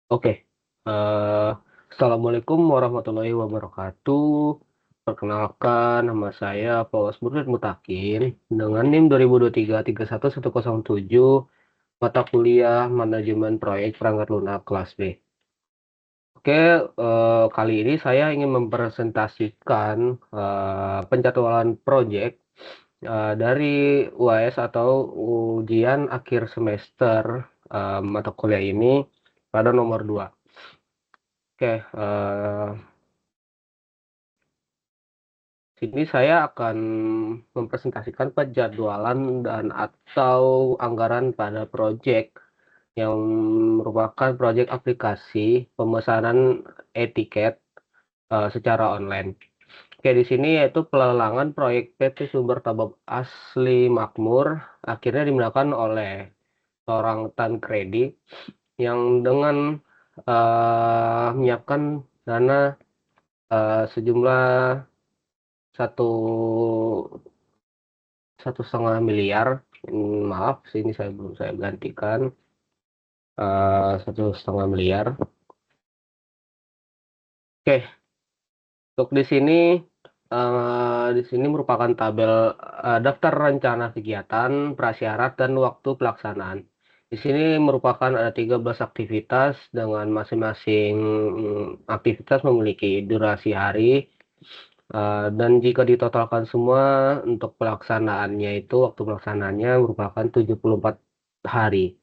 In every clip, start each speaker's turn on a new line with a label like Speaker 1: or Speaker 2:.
Speaker 1: Oke, assalamualaikum warahmatullahi wabarakatuh. Perkenalkan, nama saya Paulus Burhan Mutakin dengan NIM 2023 31107, mata kuliah Manajemen Proyek Perangkat Lunak kelas B. Oke, kali ini saya ingin mempresentasikan penjadwalan proyek dari UAS atau ujian akhir semester mata kuliah ini pada nomor 2. Oke, sini saya akan mempresentasikan penjadwalan dan atau anggaran pada proyek yang merupakan proyek aplikasi pemesanan e-tiket secara online. Oke, di sini yaitu pelelangan proyek PT Sumber Tabab Asli Makmur akhirnya dimenangkan oleh seorang Tan Kredi yang dengan menyiapkan dana sejumlah satu 1,5 miliar. Maaf, sini saya belum saya gantikan 1,5 miliar. Oke, untuk di sini merupakan tabel daftar rencana kegiatan, prasyarat, dan waktu pelaksanaan. Di sini merupakan ada 13 aktivitas dengan masing-masing aktivitas memiliki durasi hari. Dan jika ditotalkan semua untuk pelaksanaannya itu waktu pelaksanaannya merupakan 74 hari,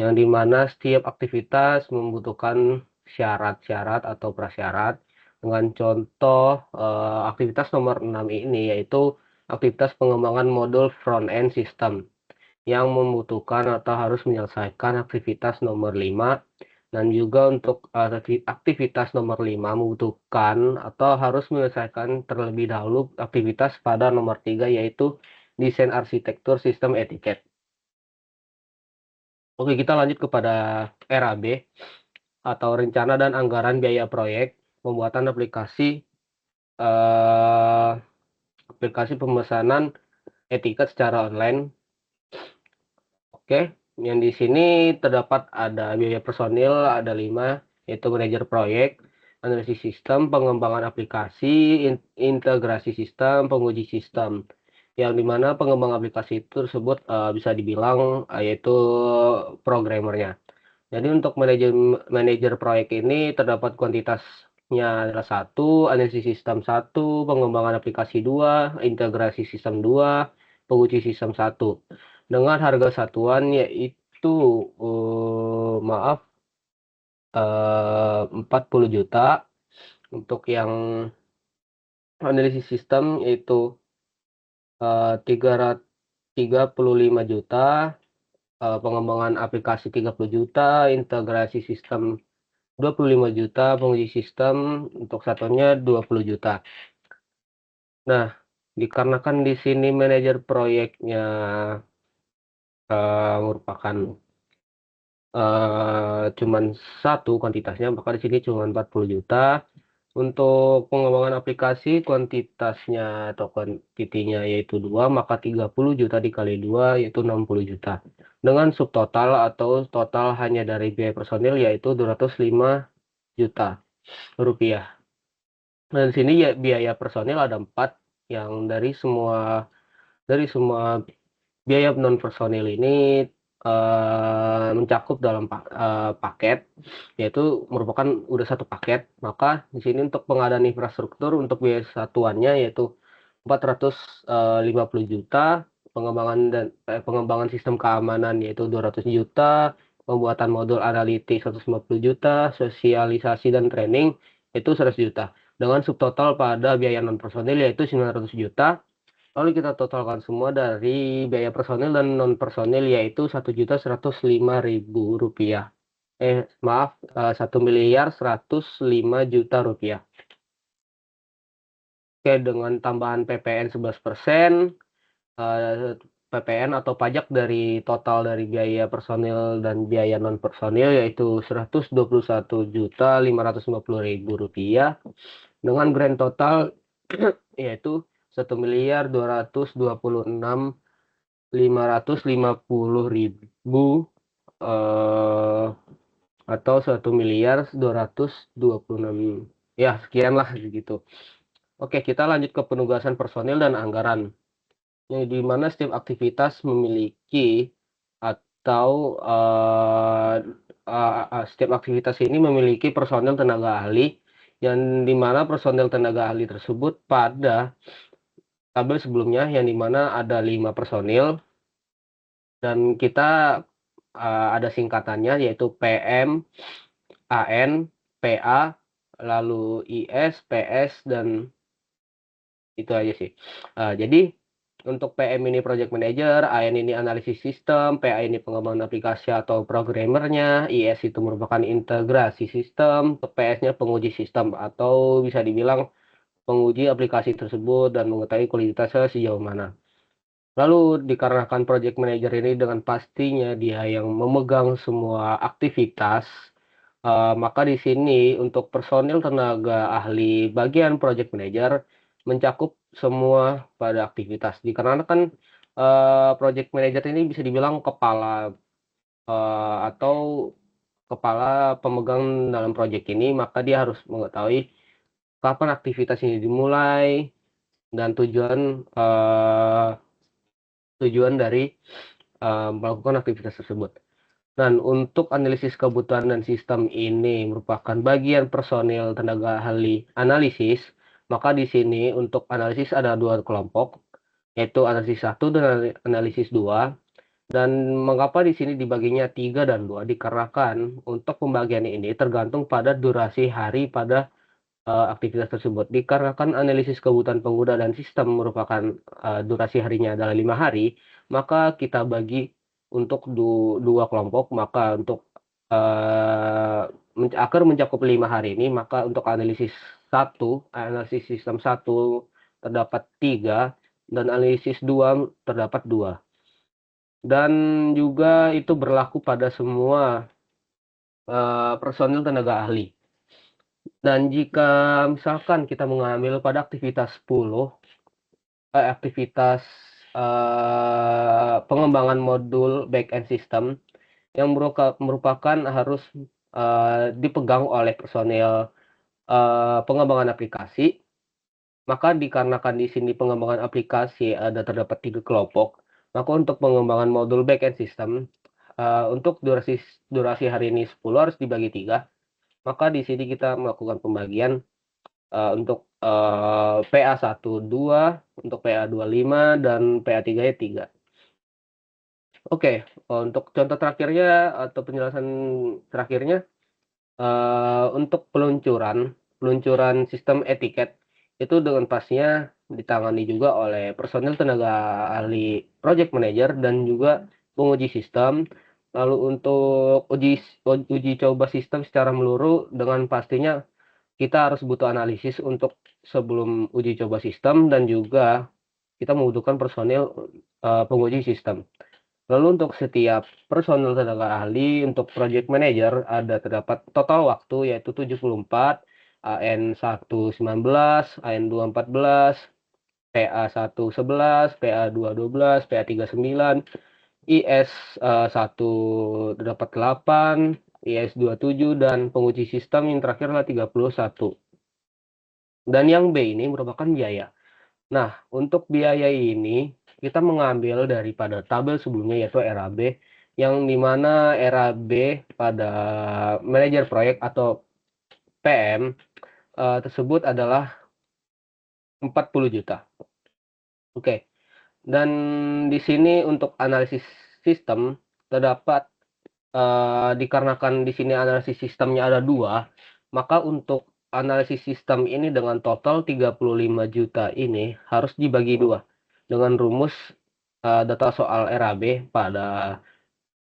Speaker 1: yang dimana setiap aktivitas membutuhkan syarat-syarat atau prasyarat. Dengan contoh aktivitas nomor 6 ini yaitu aktivitas pengembangan modul front end system yang membutuhkan atau harus menyelesaikan aktivitas nomor 5, dan juga untuk aktivitas nomor 5 membutuhkan atau harus menyelesaikan terlebih dahulu aktivitas pada nomor 3 yaitu desain arsitektur sistem etiket. Oke, kita lanjut kepada RAB atau rencana dan anggaran biaya proyek pembuatan eh, aplikasi pemesanan etiket secara online. Oke, yang di sini terdapat ada biaya personil ada 5, yaitu manajer proyek, analisis sistem, pengembangan aplikasi, integrasi sistem, penguji sistem. Yang dimana pengembang aplikasi tersebut bisa dibilang yaitu programmernya. Jadi untuk manajer proyek ini terdapat kuantitasnya adalah 1, analisis sistem 1, pengembangan aplikasi 2, integrasi sistem 2, penguji sistem 1. Dengan harga satuan yaitu maaf 40 juta. Untuk yang analisis sistem yaitu 35 juta, pengembangan aplikasi 30 juta, integrasi sistem 25 juta, penguji sistem untuk satunya 20 juta. Nah, dikarenakan di sini manajer proyeknya merupakan cuman 1 kuantitasnya, maka di sini cuma 40 juta. Untuk pengembangan aplikasi kuantitasnya atau kuantitinya yaitu 2, maka 30 juta dikali 2 yaitu 60 juta. Dengan subtotal atau total hanya dari biaya personil yaitu 205 juta rupiah. Dan di sini ya biaya personil ada 4, yang dari semua biaya non personil ini mencakup dalam paket, yaitu merupakan udah satu paket. Maka di sini untuk pengadaan infrastruktur untuk biaya satuannya yaitu 450 juta, pengembangan sistem keamanan yaitu 200 juta, pembuatan modul analitik 150 juta, sosialisasi dan training itu 100 juta. Dengan subtotal pada biaya non personil yaitu 900 juta. Lalu kita totalkan semua dari biaya personil dan non personil yaitu 1.105.000 rupiah. Maaf, 1.105.000.000 rupiah. Oke, dengan tambahan PPN 11%, PPN atau pajak dari total dari biaya personil dan biaya non personil yaitu 121.550.000 rupiah, dengan grand total yaitu 1.226.550.000 atau 1.226.000.000, ya sekian lah gitu. Oke, kita lanjut ke penugasan personil dan anggaran, yang di mana setiap aktivitas memiliki atau setiap aktivitas ini memiliki personil tenaga ahli, yang di mana personil tenaga ahli tersebut pada tabel sebelumnya, yang di mana ada 5 personil, dan kita ada singkatannya yaitu PM, AN, PA, lalu IS, PS, dan itu aja sih. Jadi untuk PM ini project manager, AN ini analisis sistem, PA ini pengembangan aplikasi atau programmernya, IS itu merupakan integrasi sistem, PS-nya penguji sistem atau bisa dibilang penguji aplikasi tersebut dan mengetahui kualitasnya sejauh mana. Lalu dikarenakan project manager ini dengan pastinya dia yang memegang semua aktivitas, maka di sini untuk personil tenaga ahli bagian project manager mencakup semua pada aktivitas. Dikarenakan project manager ini bisa dibilang kepala atau kepala pemegang dalam project ini, maka dia harus mengetahui kapan aktivitas ini dimulai dan tujuan dari melakukan aktivitas tersebut. Dan untuk analisis kebutuhan dan sistem ini merupakan bagian personil tenaga ahli analisis, maka di sini untuk analisis ada 2 kelompok, yaitu analisis 1 dan analisis 2. Dan mengapa di sini dibaginya 3 dan 2? Dikarenakan untuk pembagian ini tergantung pada durasi hari pada aktivitas tersebut. Dikarenakan analisis kebutuhan pengguna dan sistem merupakan durasi harinya adalah 5 hari, maka kita bagi untuk dua kelompok. Maka untuk agar mencakup 5 hari ini, maka untuk analisis sistem 1 terdapat 3 dan analisis 2 terdapat 2. Dan juga itu berlaku pada semua personil tenaga ahli. Dan jika misalkan kita mengambil pada aktivitas 10, aktivitas pengembangan modul back-end system yang merupakan harus dipegang oleh personil pengembangan aplikasi, maka dikarenakan di sini pengembangan aplikasi terdapat 3 kelompok, maka untuk pengembangan modul back-end system untuk durasi hari ini 10 harus dibagi 3, maka di sini kita melakukan pembagian untuk PA1 2, untuk PA2 5, dan PA3 ya 3. Oke, untuk contoh terakhirnya atau penjelasan terakhirnya, untuk peluncuran sistem etiket itu dengan pastinya ditangani juga oleh personil tenaga ahli project manager dan juga penguji sistem. Lalu untuk uji coba sistem secara menyeluruh dengan pastinya kita harus butuh analisis untuk sebelum uji coba sistem, dan juga kita membutuhkan personil penguji sistem. Lalu untuk setiap personil tenaga ahli untuk project manager terdapat total waktu yaitu 74, AN1 19, AN2 14, PA1 11, PA2 12, PA3 9, IS1 terdapat 8, IS2 7, dan penguji sistem yang terakhir adalah 31. Dan yang B ini merupakan biaya. Nah, untuk biaya ini kita mengambil daripada tabel sebelumnya yaitu RAB, yang dimana RAB pada manajer proyek atau PM tersebut adalah 40 juta. Oke, dan di sini untuk analisis sistem terdapat dikarenakan di sini analisis sistemnya ada 2, maka untuk analisis sistem ini dengan total 35 juta ini harus dibagi 2 dengan rumus data soal RAB pada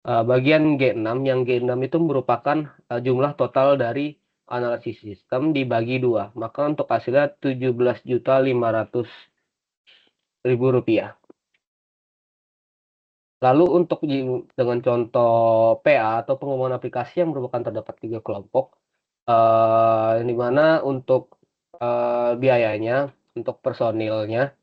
Speaker 1: bagian G6, yang G6 itu merupakan jumlah total dari analisis sistem dibagi 2, maka untuk hasilnya 17.500.000 rupiah. Lalu untuk dengan contoh PA atau pengembangan aplikasi yang merupakan terdapat 3 kelompok, yang di mana untuk biayanya untuk personilnya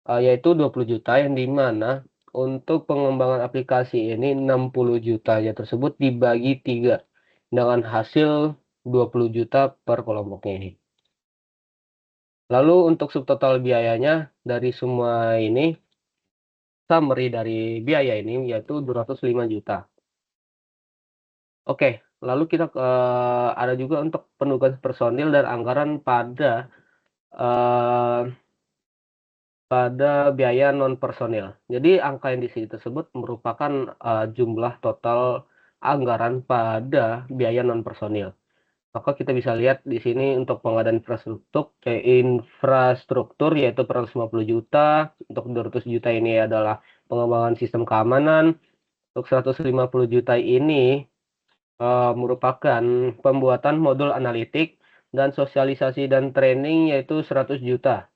Speaker 1: yaitu 20 juta, yang di mana untuk pengembangan aplikasi ini 60 jutanya tersebut dibagi 3, dengan hasil 20 juta per kelompoknya ini. Lalu untuk subtotal biayanya dari semua ini, summary dari biaya ini yaitu 205 juta. Oke, lalu kita ada juga untuk penugasan personil dan anggaran eee, pada biaya non personil. Jadi angka yang di sini tersebut merupakan, jumlah total anggaran pada biaya non personil. Maka kita bisa lihat di sini untuk pengadaan infrastruktur yaitu per 150 juta, untuk 200 juta ini adalah pengembangan sistem keamanan, untuk 150 juta ini, merupakan pembuatan modul analitik dan sosialisasi dan training yaitu 100 juta.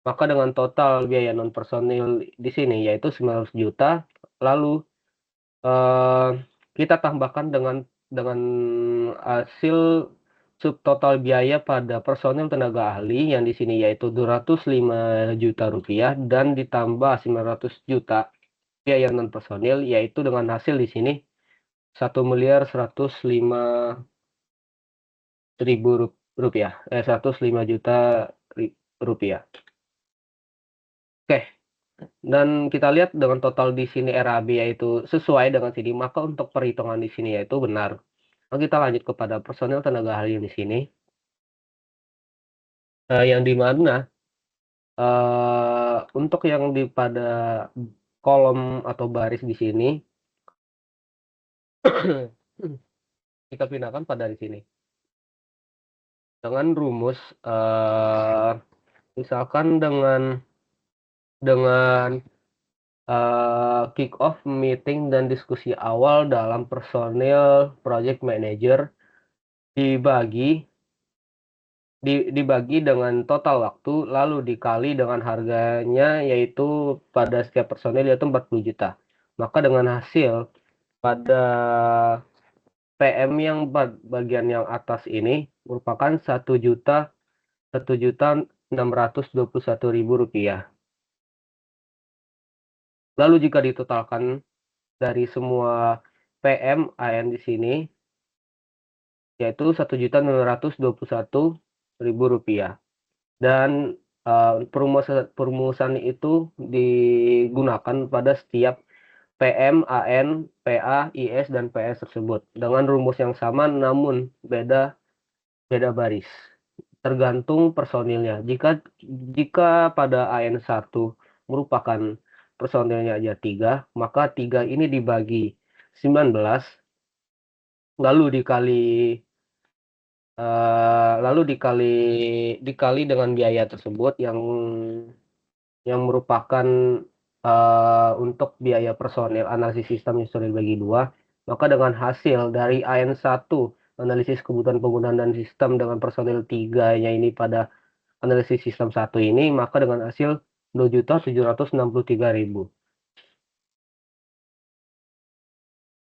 Speaker 1: Maka dengan total biaya non personil di sini yaitu 900 juta, lalu, eee, kita tambahkan dengan hasil subtotal biaya pada personil tenaga ahli yang di sini yaitu 205 juta rupiah dan ditambah 900 juta biaya non personil yaitu dengan hasil di sini 1.105.000 rupiah, 105 juta rupiah. Oke, dan kita lihat dengan total di sini RAB yaitu sesuai dengan sini, maka untuk perhitungan di sini yaitu benar. Nah, kita lanjut kepada personil tenaga ahli di sini, yang di mana, untuk yang pada kolom atau baris di sini, kita pindahkan pada di sini. Dengan rumus, misalkan dengan kick off meeting dan diskusi awal dalam personil project manager dibagi dengan total waktu lalu dikali dengan harganya yaitu pada setiap personil yaitu 40 juta. Maka dengan hasil pada PM yang bagian yang atas ini merupakan 1.621.000 rupiah. Lalu jika ditotalkan dari semua PM AN di sini yaitu 1.621.000 rupiah. Dan perumusan itu digunakan pada setiap PM, AN, PA, IS, dan PS tersebut dengan rumus yang sama namun beda baris. Tergantung personilnya. Jika pada AN1 merupakan personilnya aja 3, maka 3 ini dibagi 19 lalu dikali dengan biaya tersebut yang merupakan, untuk biaya personil analisis sistem historis bagi 2, maka dengan hasil dari AN1 analisis kebutuhan penggunaan dan sistem dengan personil 3-nya ini pada analisis sistem 1 ini, maka dengan hasil 2.763.000.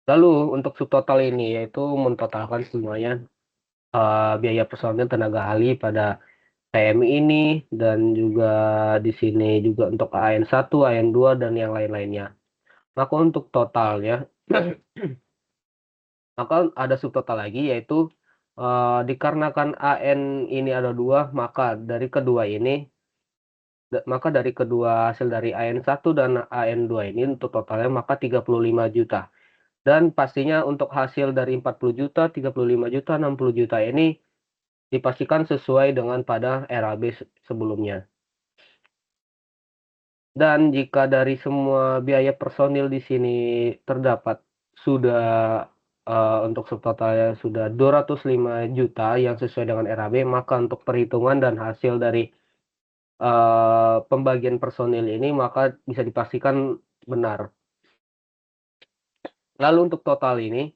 Speaker 1: Lalu untuk subtotal ini yaitu mentotalkan semuanya, biaya personil tenaga ahli pada PM ini dan juga di sini juga untuk AN1, AN2 dan yang lain-lainnya. Maka untuk totalnya maka ada subtotal lagi yaitu, dikarenakan AN ini ada 2 maka dari kedua hasil dari AN1 dan AN2 ini untuk totalnya maka 35 juta. Dan pastinya untuk hasil dari 40 juta, 35 juta, 60 juta ini dipastikan sesuai dengan pada RAB sebelumnya. Dan jika dari semua biaya personil di sini terdapat sudah, untuk subtotalnya sudah 205 juta yang sesuai dengan RAB, maka untuk perhitungan dan hasil dari, pembagian personil ini maka bisa dipastikan benar. Lalu untuk total ini,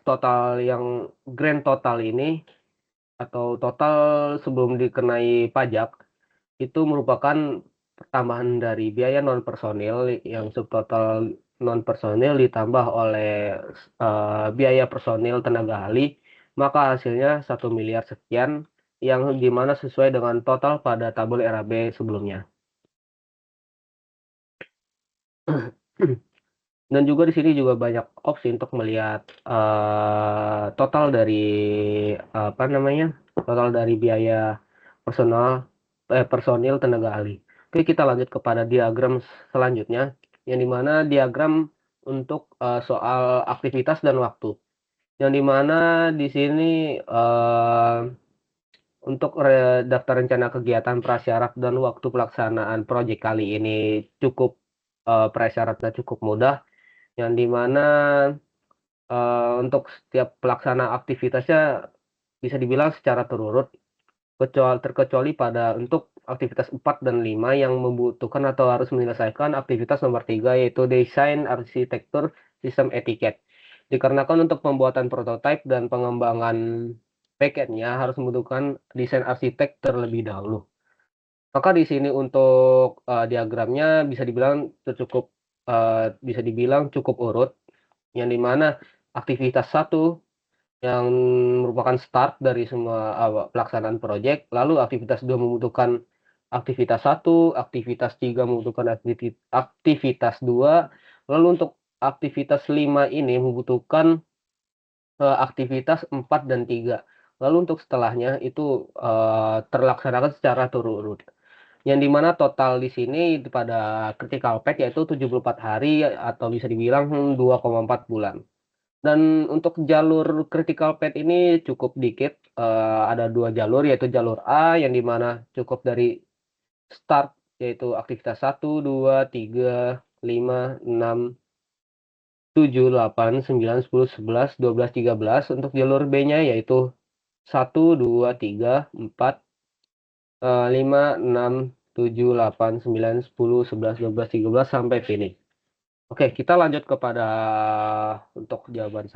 Speaker 1: total yang grand total ini atau total sebelum dikenai pajak itu merupakan tambahan dari biaya non personil yang subtotal non personil ditambah oleh, biaya personil tenaga ahli, maka hasilnya 1 miliar sekian yang dimana sesuai dengan total pada tabel RAB sebelumnya. Dan juga di sini juga banyak opsi untuk melihat, total dari, apa namanya, total dari biaya personil tenaga ahli. Oke, kita lanjut kepada diagram selanjutnya, yang di mana diagram untuk, soal aktivitas dan waktu. Yang di mana di sini, untuk daftar rencana kegiatan, prasyarat, dan waktu pelaksanaan proyek kali ini cukup, prasyaratnya cukup mudah, yang di mana, untuk setiap pelaksana aktivitasnya bisa dibilang secara terurut, terkecuali pada untuk aktivitas 4 dan 5 yang membutuhkan atau harus menyelesaikan aktivitas nomor 3, yaitu desain arsitektur sistem etiket. Dikarenakan untuk pembuatan prototipe dan pengembangan backend-nya harus membutuhkan desain arsitek terlebih dahulu. Maka di sini untuk, diagramnya bisa dibilang cukup urut, yang di mana aktivitas satu yang merupakan start dari semua, pelaksanaan proyek, lalu aktivitas 2 membutuhkan aktivitas satu, aktivitas 3 membutuhkan aktivitas 2, lalu untuk aktivitas 5 ini membutuhkan, aktivitas 4 dan 3. Lalu untuk setelahnya itu, terlaksanakan secara turut-urut. Yang di mana total di sini pada critical path yaitu 74 hari atau bisa dibilang 2,4 bulan. Dan untuk jalur critical path ini cukup dikit, ada 2 jalur, yaitu jalur A yang di mana cukup dari start, yaitu aktivitas 1, 2, 3, 5, 6, 7, 8, 9, 10, 11, 12, 13. Untuk jalur B-nya yaitu 1, 2, 3, 4, 5, 6, 7, 8, 9, 10, 11, 12, 13 sampai finish. Oke, kita lanjut kepada untuk jawaban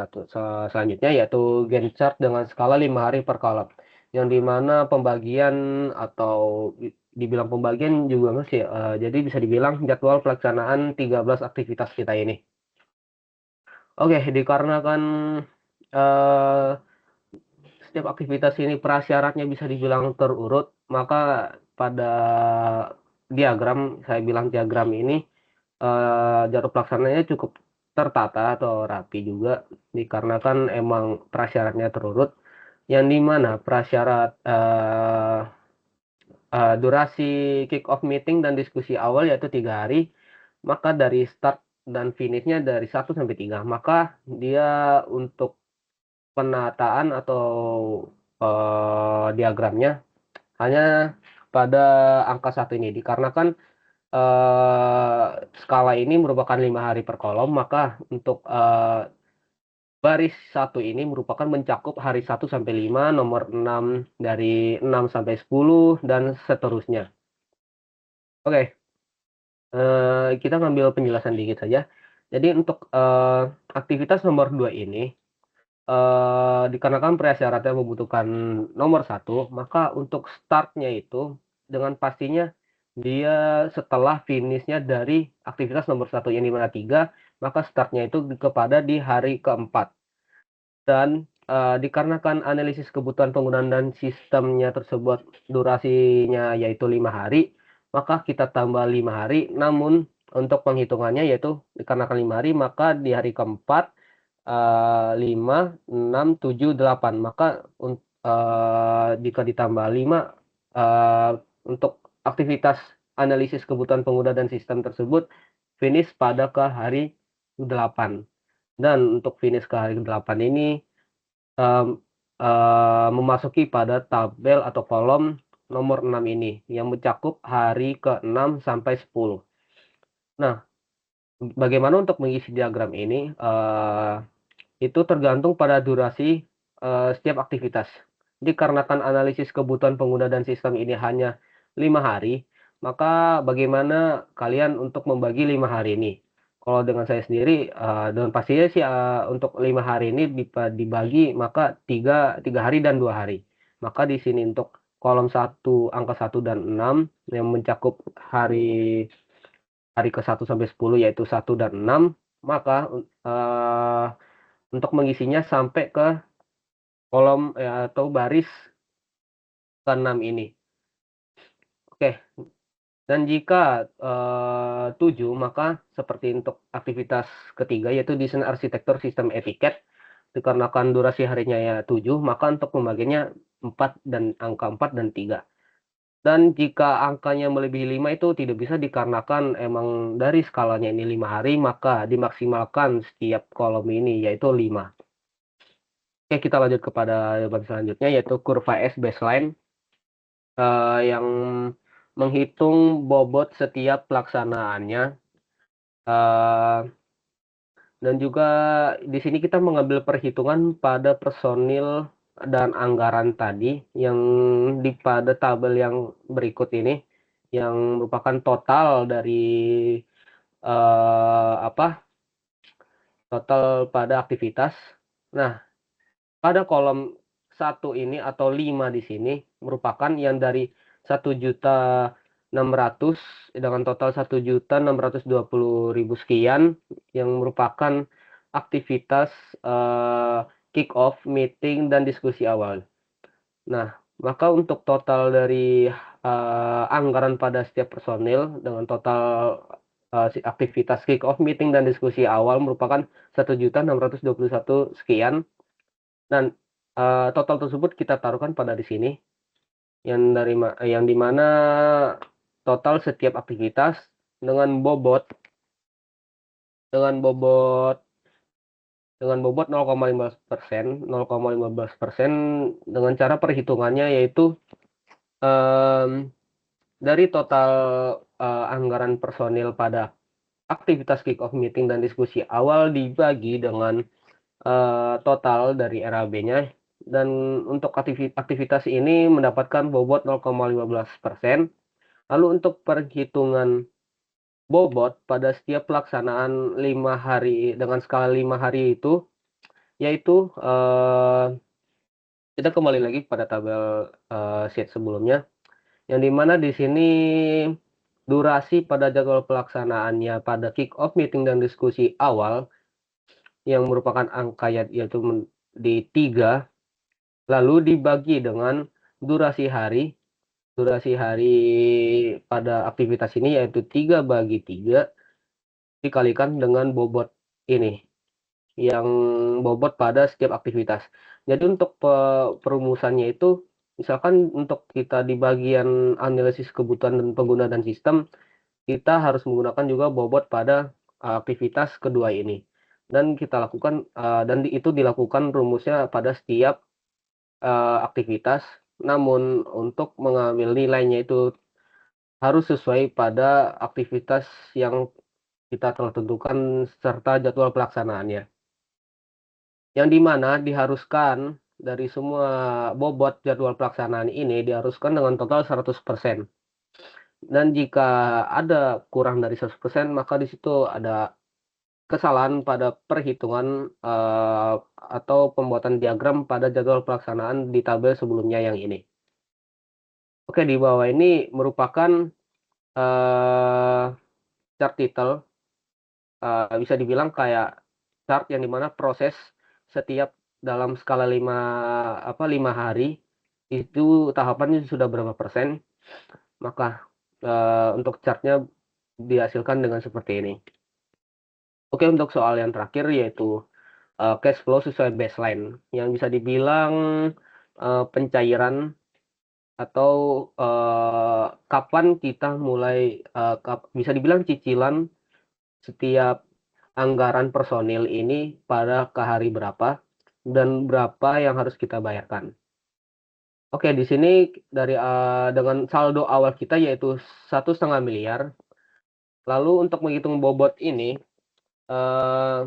Speaker 1: selanjutnya, yaitu Gantt chart dengan skala 5 hari per kolom. Yang di mana pembagian atau dibilang pembagian juga enggak sih, jadi bisa dibilang jadwal pelaksanaan 13 aktivitas kita ini. Oke, dikarenakan, eee, setiap aktivitas ini prasyaratnya bisa dibilang terurut, maka pada saya bilang diagram ini, jadwal pelaksanaannya cukup tertata atau rapi juga, dikarenakan emang prasyaratnya terurut, yang di mana prasyarat, durasi kick off meeting dan diskusi awal yaitu 3 hari, maka dari start dan finish-nya dari 1 sampai 3. Maka dia untuk penataan atau, diagramnya hanya pada angka 1 ini, dikarenakan skala ini merupakan 5 hari per kolom, maka untuk, baris 1 ini merupakan mencakup hari 1 sampai 5, nomor 6 dari 6 sampai 10, dan seterusnya. Oke, kita ngambil penjelasan dikit saja. Jadi untuk, aktivitas nomor 2 ini, dikarenakan prasyaratnya membutuhkan nomor 1, maka untuk start-nya itu dengan pastinya dia setelah finish-nya dari aktivitas nomor 1 yang di mana 3, maka start-nya itu kepada di hari keempat. Dan, dikarenakan analisis kebutuhan penggunaan dan sistemnya tersebut durasinya yaitu 5 hari, maka kita tambah 5 hari, namun untuk penghitungannya yaitu dikarenakan 5 hari, maka di hari keempat 5, 6, 7, 8. Maka jika ditambah 5, untuk aktivitas analisis kebutuhan pengguna dan sistem tersebut finish pada ke hari 8. Dan untuk finish ke hari 8 ini, mmm, memasuki pada tabel atau kolom nomor 6 ini, yang mencakup hari ke-6 sampai 10. Nah, bagaimana untuk mengisi diagram ini, itu tergantung pada durasi, setiap aktivitas. Dikarenakan analisis kebutuhan pengguna dan sistem ini hanya 5 hari, maka bagaimana kalian untuk membagi 5 hari ini? Kalau dengan saya sendiri, dengan pastinya sih, untuk 5 hari ini dibagi maka tiga hari dan 2 hari. Maka di sini untuk kolom angka 1 dan 6 yang mencakup hari hari ke 1 sampai 10 yaitu 1 dan 6, maka, untuk mengisinya sampai ke kolom, atau baris ke-6 ini. Oke, Dan jika 7, maka seperti untuk aktivitas ketiga yaitu desain arsitektur sistem etiket, dikarenakan durasi harinya ya 7, maka untuk pembagiannya 4 dan angka 4 dan 3. Dan jika angkanya melebihi 5 itu tidak bisa dikarenakan emang dari skalanya ini 5 hari, maka dimaksimalkan setiap kolom ini yaitu 5. Oke, kita lanjut kepada jawaban selanjutnya yaitu kurva S baseline, yang menghitung bobot setiap pelaksanaannya, eee, dan juga di sini kita mengambil perhitungan pada personil dan anggaran tadi yang pada tabel yang berikut ini, yang merupakan total dari, total pada aktivitas. Nah, pada kolom 1 ini atau 5 di sini merupakan yang dari 1.600.000 dengan total 1.620.000 sekian yang merupakan aktivitas, kick off, meeting, dan diskusi awal. Nah, maka untuk total dari, anggaran pada setiap personil dengan total, aktivitas kick off, meeting, dan diskusi awal merupakan 1.621 sekian. Dan, total tersebut kita taruhkan pada di sini, yang di mana total setiap aktivitas dengan bobot dengan bobot dengan bobot 0,15% dengan cara perhitungannya yaitu, mmm, dari total, anggaran personil pada aktivitas kick off, meeting, dan diskusi awal dibagi dengan total dari RAB-nya, dan untuk aktivitas ini mendapatkan bobot 0,15%. Lalu untuk perhitungan bobot pada setiap pelaksanaan 5 hari dengan skala 5 hari itu, yaitu, kita kembali lagi pada tabel, sheet sebelumnya, yang di mana di sini durasi pada jadwal pelaksanaannya pada kick off, meeting, dan diskusi awal yang merupakan angka yaitu di 3. Lalu dibagi dengan durasi hari durasi hari pada aktivitas ini yaitu 3/3 dikalikan dengan bobot ini, yang bobot pada setiap aktivitas. Jadi untuk perumusannya itu, misalkan untuk kita di bagian analisis kebutuhan dan pengguna dan sistem, kita harus menggunakan juga bobot pada aktivitas kedua ini. Dan kita lakukan, itu dilakukan rumusnya pada setiap aktivitas, namun untuk mengambil nilainya itu harus sesuai pada aktivitas yang kita telah tentukan serta jadwal pelaksanaannya. Yang di mana diharuskan dari semua bobot jadwal pelaksanaan ini diharuskan dengan total 100%. Dan jika ada kurang dari 100%, maka di situ ada kesalahan pada perhitungan, atau pembuatan diagram pada jadwal pelaksanaan di tabel sebelumnya yang ini. Oke, di bawah ini merupakan, eee, chart titel, bisa dibilang kayak chart yang di mana proses setiap dalam skala 5 hari, itu tahapannya sudah berapa persen, maka, untuk chart-nya dihasilkan dengan seperti ini. Oke, untuk soal yang terakhir yaitu, cash flow sesuai baseline, yang bisa dibilang, pencairan atau, kapan kita mulai, bisa dibilang cicilan setiap anggaran personil ini pada ke hari berapa, dan berapa yang harus kita bayarkan. Oke, di sini dengan saldo awal kita yaitu 1,5 miliar. Lalu untuk menghitung bobot ini, eee,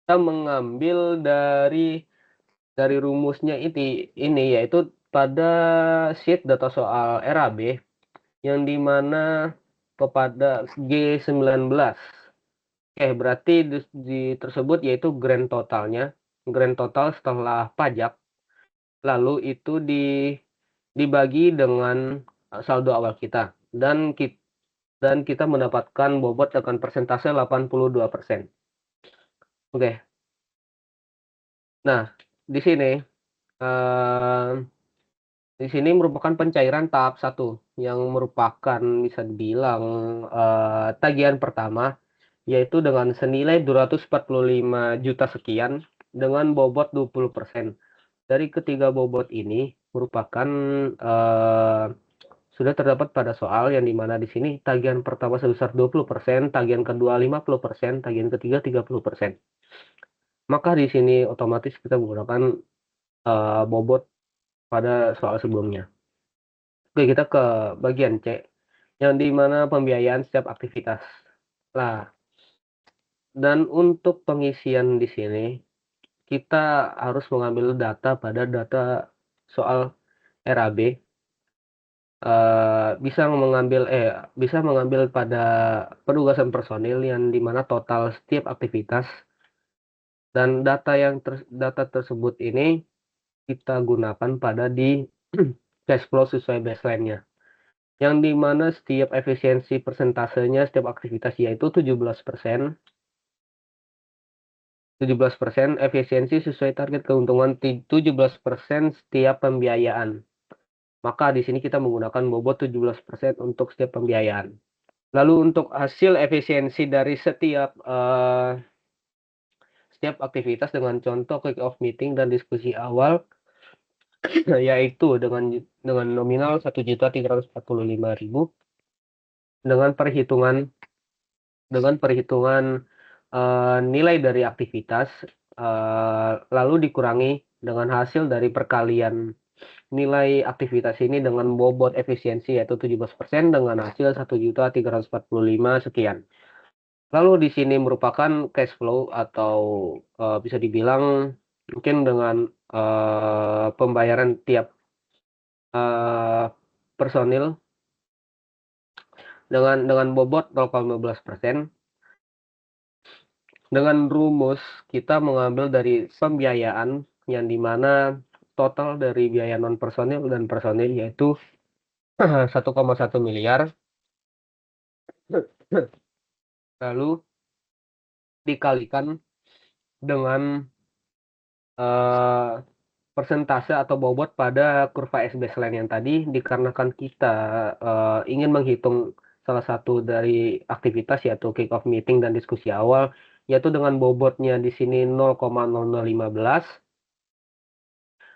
Speaker 1: kita mengambil dari rumusnya ini yaitu pada sheet data soal RAB, yang di mana kepada G19. Oke, berarti di tersebut yaitu grand total setelah pajak, lalu itu dibagi dengan, saldo awal kita, dan kita mendapatkan bobot dengan persentase 82%. Oke. Nah, di sini, eee Di sini merupakan pencairan tahap 1 yang merupakan bisa dibilang, tagihan pertama, yaitu dengan senilai 245 juta sekian dengan bobot 20%. Dari ketiga bobot ini merupakan, eee, sudah terdapat pada soal yang dimana di sini tagihan pertama sebesar 20%, tagihan kedua 50%, tagihan ketiga 30%. Maka di sini otomatis kita menggunakan, bobot pada soal sebelumnya. Oke, kita ke bagian C, yang di mana pembiayaan setiap aktivitas. Nah, dan untuk pengisian di sini, kita harus mengambil data pada data soal RAB, bisa mengambil pada penugasan personil yang di mana total setiap aktivitas dan data tersebut ini kita gunakan pada di cash flow sesuai baseline-nya. Yang di mana setiap efisiensi persentasenya setiap aktivitas yaitu 17%, 17% efisiensi sesuai target keuntungan 17% setiap pembiayaan. Maka di sini kita menggunakan bobot 17% untuk setiap pembiayaan. Lalu untuk hasil efisiensi dari setiap aktivitas dengan contoh kick off meeting dan diskusi awal, yaitu dengan nominal 1.345.000 dengan perhitungan nilai dari aktivitas, lalu dikurangi dengan hasil dari perkalian nilai aktivitas ini dengan bobot efisiensi yaitu 17% dengan hasil 1.345 sekian. Lalu di sini merupakan cash flow atau, bisa dibilang mungkin dengan, pembayaran tiap, eee, personil dengan bobot 0,15%. Dengan rumus kita mengambil dari pembiayaan yang di mana total dari biaya non personil dan personil yaitu 1,1 miliar, lalu dikalikan dengan, eee, persentase atau bobot pada kurva S baseline yang tadi dikarenakan kita, ingin menghitung salah satu dari aktivitas yaitu kick off meeting dan diskusi awal, yaitu dengan bobotnya di sini 0,0015,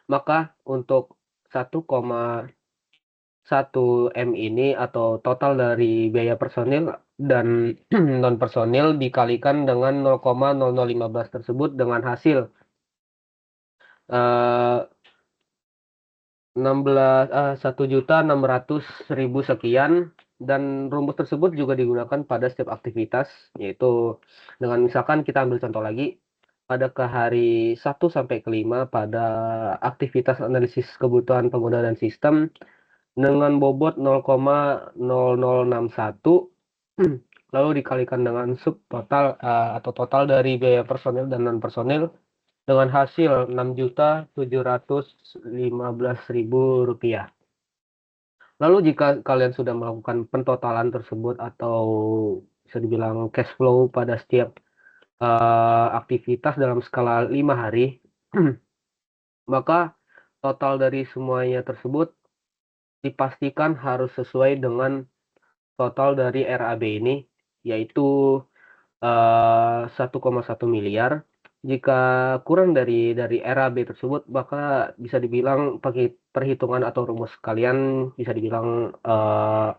Speaker 1: maka untuk 1,1 M ini atau total dari biaya personil dan non personil dikalikan dengan 0,0015 tersebut dengan hasil, eee 1.600.000 sekian, dan rumus tersebut juga digunakan pada setiap aktivitas, yaitu dengan misalkan kita ambil contoh lagi, pada ke hari 1 sampai ke 5 pada aktivitas analisis kebutuhan pengguna dan sistem dengan bobot 0,0061, lalu dikalikan dengan subtotal, atau total dari biaya personil dan non personil dengan hasil Rp6.715.000. Lalu jika kalian sudah melakukan pentotalan tersebut atau bisa dibilang cash flow pada setiap, aktivitas dalam skala 5 hari, maka total dari semuanya tersebut dipastikan harus sesuai dengan total dari RAB ini, yaitu 1,1 miliar. Jika kurang dari RAB tersebut, maka bisa dibilang perhitungan atau rumus kalian bisa dibilang,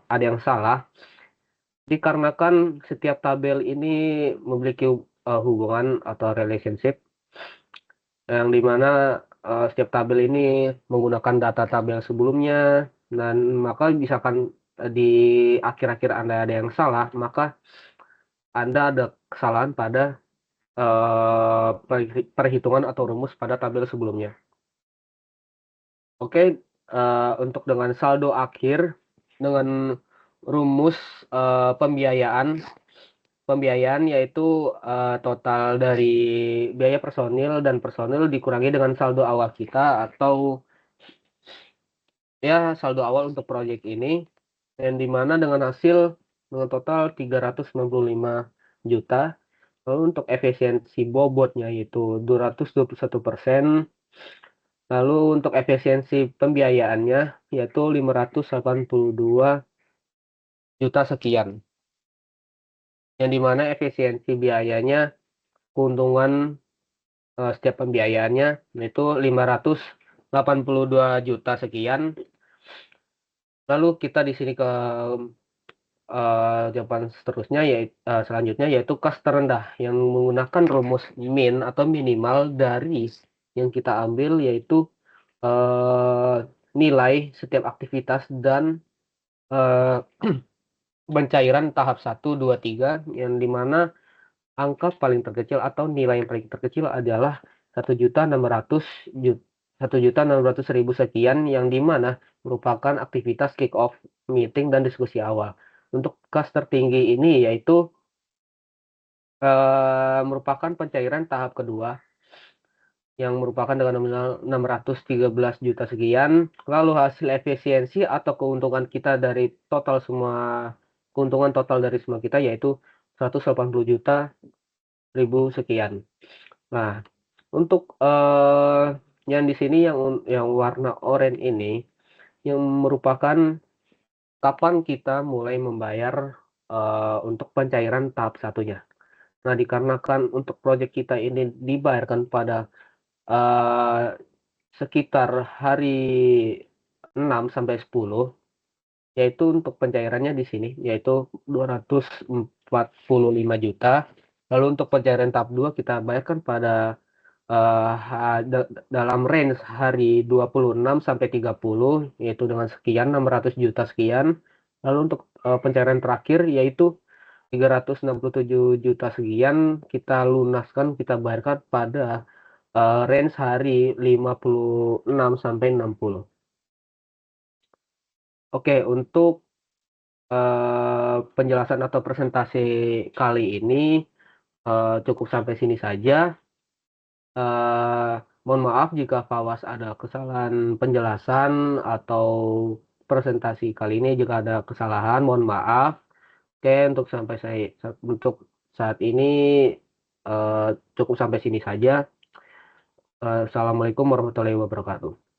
Speaker 1: ada yang salah, dikarenakan setiap tabel ini memiliki, hubungan atau relationship yang di mana, setiap tabel ini menggunakan data tabel sebelumnya dan maka misalkan, di akhir-akhir Anda ada yang salah, maka Anda ada kesalahan pada perhitungan atau rumus pada tabel sebelumnya. Oke, untuk dengan saldo akhir dengan rumus, pembiayaan yaitu, total dari biaya personil dan personil dikurangi dengan saldo awal kita atau ya saldo awal untuk proyek ini, yang di mana dengan hasil dengan total 395 juta. Lalu untuk efisiensi bobotnya yaitu 221%, Lalu untuk efisiensi pembiayaannya yaitu 582 juta sekian. Yang dimana efisiensi biayanya, keuntungan setiap pembiayaannya itu 582 juta sekian. Lalu kita di sini ke jawaban seterusnya selanjutnya yaitu kas terendah yang menggunakan rumus min atau minimal dari yang kita ambil yaitu eh, nilai setiap aktivitas dan eh, pencairan tahap 1, 2, 3 yang dimana angka paling terkecil atau nilai yang paling terkecil adalah 1.600.000 sekian yang dimana merupakan aktivitas kick off, meeting, dan diskusi awal. Untuk kas tertinggi ini yaitu merupakan pencairan tahap kedua yang merupakan dengan nominal 613 juta sekian. Lalu hasil efisiensi atau keuntungan kita dari total semua keuntungan total dari semua kita yaitu 180 juta sekian. Nah, untuk yang di sini yang warna oranye ini yang merupakan kapan kita mulai membayar untuk pencairan tahap satunya. Nah, dikarenakan untuk proyek kita ini dibayarkan pada sekitar hari 6 sampai 10, yaitu untuk pencairannya di sini yaitu 245 juta. Lalu untuk pencairan tahap 2 kita bayarkan pada dalam range hari 26 sampai 30 yaitu dengan sekian 600 juta sekian. Lalu untuk pencairan terakhir yaitu 367 juta sekian kita lunaskan, kita bayarkan pada range hari 56 sampai 60. Oke, untuk penjelasan atau presentasi kali ini cukup sampai sini saja. Mohon maaf jika Fawas ada kesalahan penjelasan atau presentasi kali ini jika ada kesalahan, mohon maaf. Oke, untuk saat ini cukup sampai sini saja. Assalamualaikum warahmatullahi wabarakatuh.